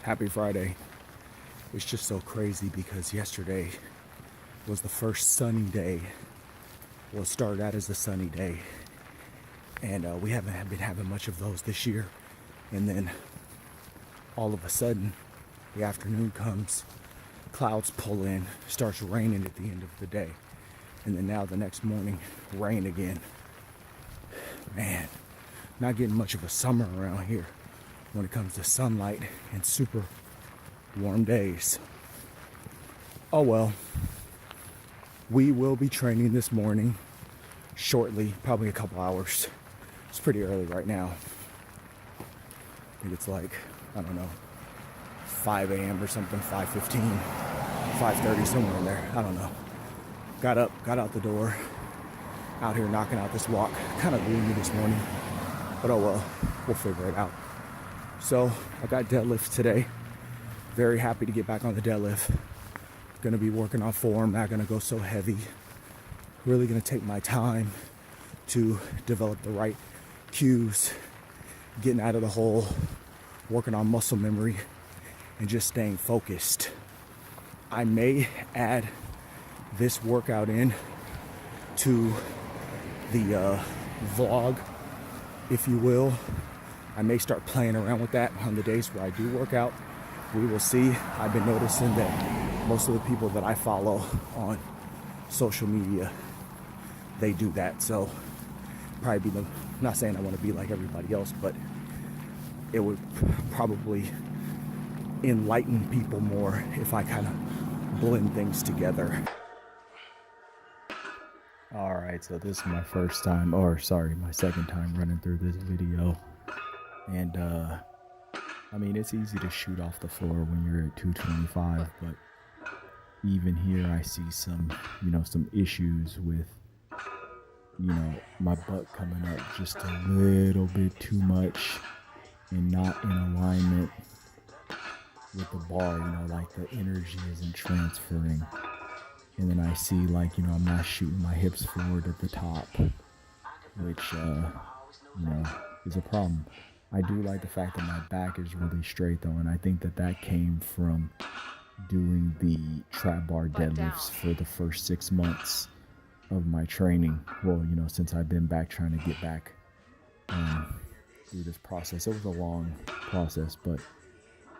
Happy Friday. It's just so crazy because yesterday was the first sunny day. Well, it started out as a sunny day. And we haven't been having much of those this year. And then all of a sudden, the afternoon comes, clouds pull in, starts raining at the end of the day. And then now the next morning, rain again. Man, not getting much of a summer around here when it comes to sunlight and super warm days. Oh well, we will be training this morning shortly, probably a couple hours. It's pretty early right now. I think it's like, I don't know, 5 a.m. or something, 5:15, 5:30, somewhere in there. I don't know. Got up, got out the door, out here knocking out this walk. Kind of gloomy this morning, but oh well, we'll figure it out. So I got deadlifts today. Very happy to get back on the deadlift. Gonna be working on form, not gonna go so heavy. Really gonna take my time to develop the right cues, getting out of the hole, working on muscle memory, and just staying focused. I may add this workout in to the vlog, if you will. I may start playing around with that on the days where I do work out. We will see. I've been noticing that most of the people that I follow on social media, they do that. So probably be not saying I want to be like everybody else, but it would probably enlighten people more if I kind of blend things together. All right, so this is my first time, or sorry, my second time running through this video. And I mean, it's easy to shoot off the floor when you're at 225, but even here I see some, some issues with, my butt coming up just a little bit too much and not in alignment with the bar, like the energy isn't transferring. And then I see I'm not shooting my hips forward at the top, which, is a problem. I do like the fact that my back is really straight though, and I think that came from doing the trap bar deadlifts for the first 6 months of my training. Well, since I've been back trying to get back through this process. It was a long process, but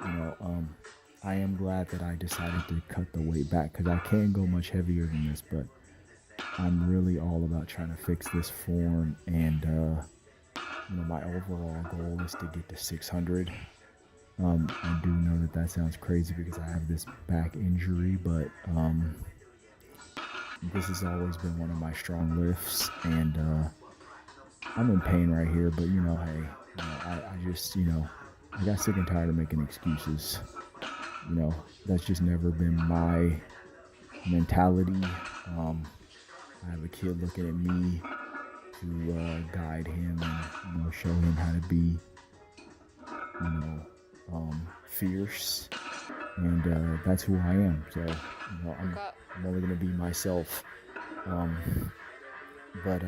I am glad that I decided to cut the weight back because I can go much heavier than this, but I'm really all about trying to fix this form, and my overall goal is to get to 600. I do know that sounds crazy because I have this back injury, but this has always been one of my strong lifts, and I'm in pain right here, but hey, I just, I got sick and tired of making excuses. That's just never been my mentality. I have a kid looking at me to guide him and show him how to be fierce, and that's who I am. So I'm only gonna be myself, but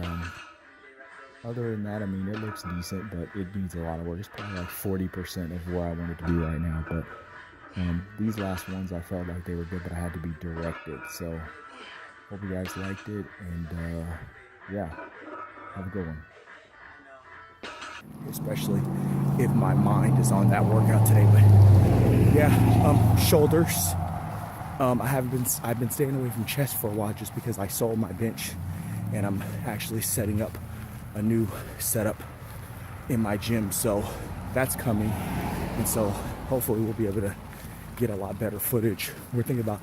other than that, I mean, it looks decent, but it needs a lot of work. It's probably like 40% of where I want it to be right now, but these last ones I felt like they were good, but I had to be directed. So hope you guys liked it, and yeah, have a good one. Especially if my mind is on that workout today. But yeah, shoulders. I've been staying away from chest for a while just because I sold my bench, and I'm actually setting up a new setup in my gym, so that's coming, and so hopefully we'll be able to get a lot better footage. We're thinking about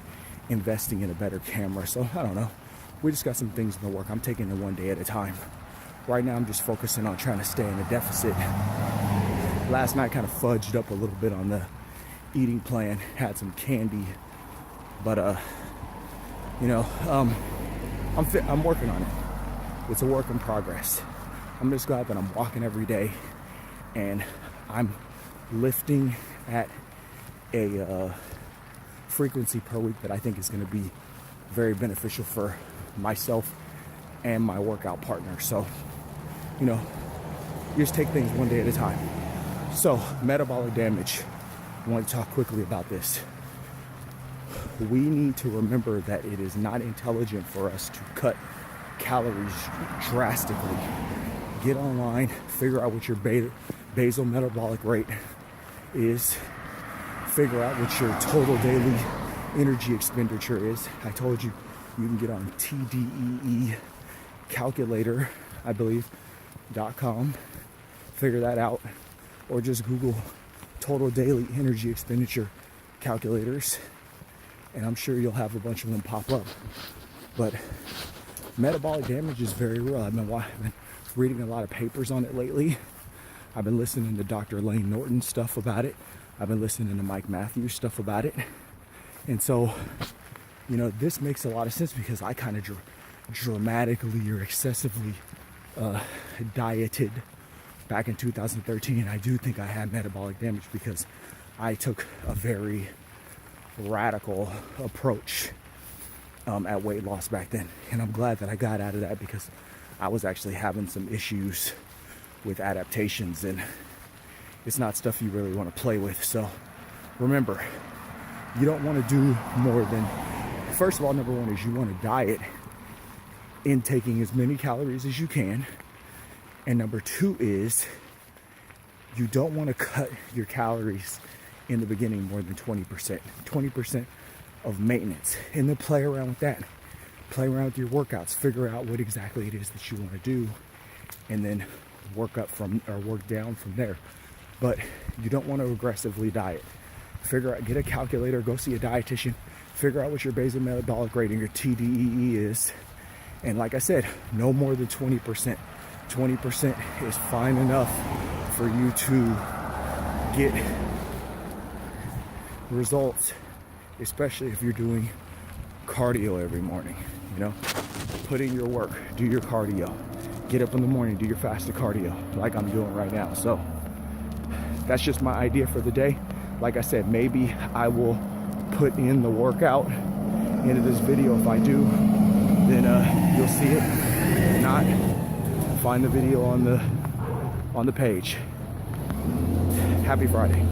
investing in a better camera, so I don't know. We just got some things in the work. I'm taking it one day at a time. Right now I'm just focusing on trying to stay in a deficit. Last night kind of fudged up a little bit on the eating plan, had some candy, but I'm working on it. It's a work in progress. I'm just glad that I'm walking every day and I'm lifting at a frequency per week that I think is going to be very beneficial for myself and my workout partner. So, you just take things one day at a time. So, metabolic damage. I want to talk quickly about this. We need to remember that it is not intelligent for us to cut calories drastically. Get online, figure out what your basal metabolic rate is, figure out what your total daily energy expenditure is. I told you, you can get on TDEE calculator, I believe, .com, figure that out, or just Google total daily energy expenditure calculators, and I'm sure you'll have a bunch of them pop up. But metabolic damage is very real. I've been reading a lot of papers on it lately. I've been listening to Dr. Lane Norton stuff about it. I've been listening to Mike Matthews stuff about it. And so, you know, this makes a lot of sense because I kind of dramatically or excessively dieted back in 2013. I do think I had metabolic damage because I took a very radical approach at weight loss back then. And I'm glad that I got out of that because I was actually having some issues with adaptations, and it's not stuff you really want to play with. So remember, you don't want to do more than, first of all, number one is you want to diet in taking as many calories as you can. And number two is you don't want to cut your calories in the beginning more than 20%. 20% of maintenance. And then play around with that. Play around with your workouts. Figure out what exactly it is that you want to do. And then work down from there. But you don't want to aggressively diet. Figure out, get a calculator, go see a dietitian, figure out what your basal metabolic rate and your TDEE is. And like I said, no more than 20%. 20% is fine enough for you to get results, especially if you're doing cardio every morning. You know, put in your work, do your cardio, get up in the morning, do your fasted cardio like I'm doing right now. So that's just my idea for the day. Like I said, maybe I will put in the workout into this video. If I do, then you'll see it. If not, find the video on the page. Happy Friday.